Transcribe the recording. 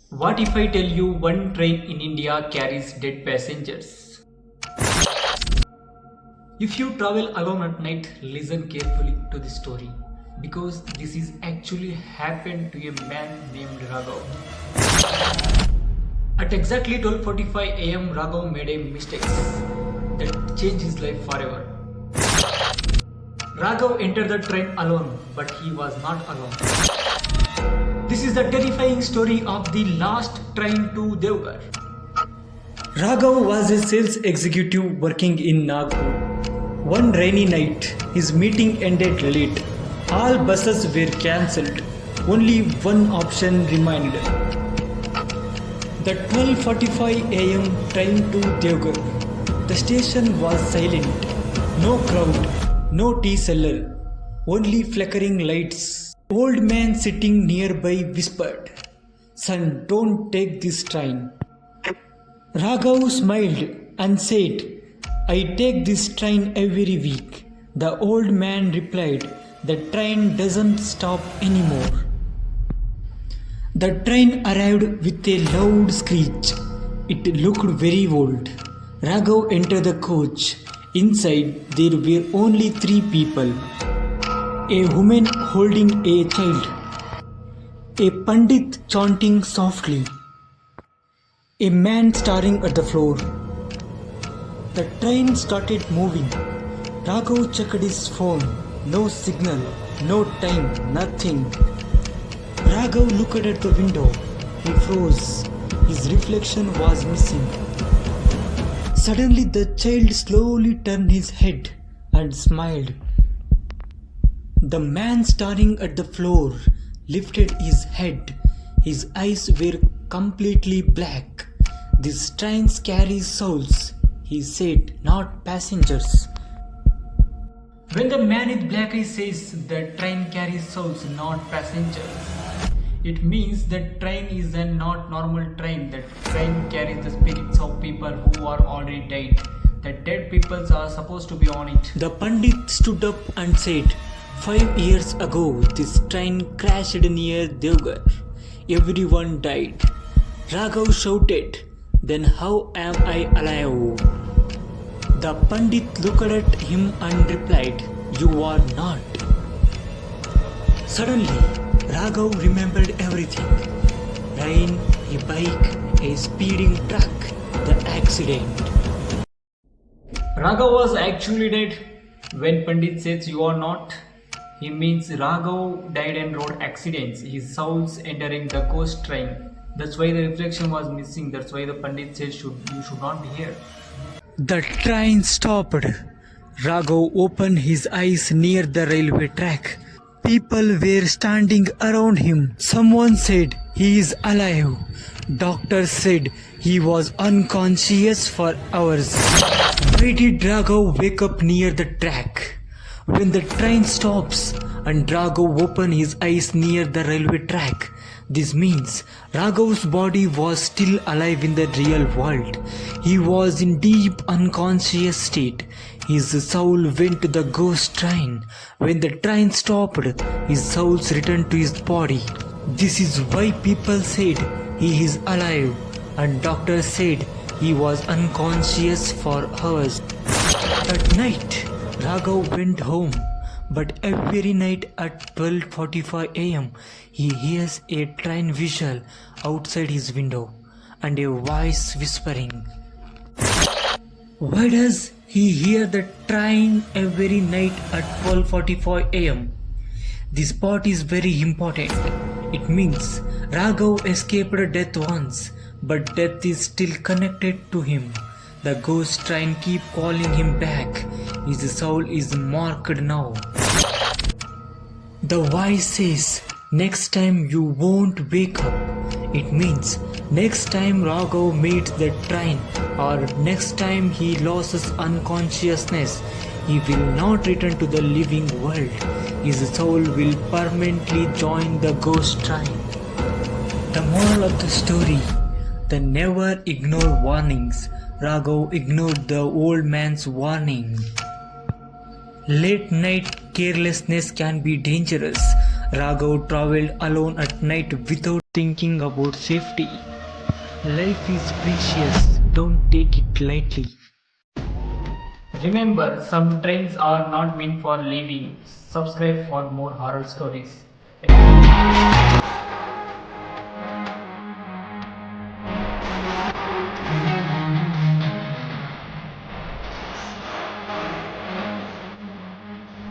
What if I tell you one train in India carries dead passengers? If you travel alone at night, listen carefully to this story because this is actually happened to a man named Raghav. At exactly 12:45 am, Raghav made a mistake that changed his life forever. Raghav entered the train alone, but he was not alone. This is the terrifying story of the last train to Devgar. Raghav was a sales executive working in Nagpur. One rainy night, his meeting ended late. All buses were cancelled. Only one option remained. The 12:45 am train to Devgar. The station was silent. No crowd, no tea seller, only flickering lights. Old man sitting nearby whispered, "Son, don't take this train." Raghav smiled and said, "I take this train every week." The old man replied, "The train doesn't stop anymore." The train arrived with a loud screech. It looked very old. Raghav entered the coach. Inside there were only 3 people. A woman holding a child. A pandit chanting softly. A man staring at the floor. The train started moving. Raghav checked his phone. No signal, no time, nothing. Raghav looked at the window. He froze. His reflection was missing. Suddenly the child slowly turned his head and smiled. The man staring at the floor lifted his head. His eyes were completely black. "These trains carry souls," he said, "not passengers." When the man with black eyes says the train carries souls, not passengers, it means that train is a not normal train. The train carries the spirits of people who are already dead. The dead people are supposed to be on it. The Pandit stood up and said, "5 years ago, this train crashed near Devgar. Everyone died." Raghav shouted, "Then how am I alive?" The Pandit looked at him and replied, "You are not." Suddenly, Raghav remembered everything. Rain, a bike, a speeding truck, the accident. Raghav was actually dead. When Pandit says you are not, he means Raghav died in road accidents. His soul's entering the ghost train. That's why the reflection was missing. That's why the Pandit said you should not be here. The train stopped. Raghav opened his eyes near the railway track. People were standing around him. Someone said he is alive. Doctors said he was unconscious for hours. Why did Raghav wake up near the track? When the train stops and Raghav opened his eyes near the railway track, this means Raghav's body was still alive in the real world. He was in deep unconscious state. His soul went to the ghost train. When the train stopped, his soul returned to his body. This is why people said he is alive and doctors said he was unconscious for hours. That night, Raghav went home. But every night at 12:45 am, he hears a train whistle outside his window and a voice whispering. Why does he hear the train every night at 12:45 am? This part is very important. It means Raghav escaped death once, but death is still connected to him. The ghost train keep calling him back. His soul is marked now. The voice says, "Next time you won't wake up." It means next time Raghav meets the train or next time he loses unconsciousness, he will not return to the living world. His soul will permanently join the ghost train. The moral of the story: the never ignore warnings. Raghav ignored the old man's warning. Late night carelessness can be dangerous. Raghav traveled alone at night without thinking about safety. Life is precious, don't take it lightly. Remember, some trains are not meant for living. Subscribe for more horror stories.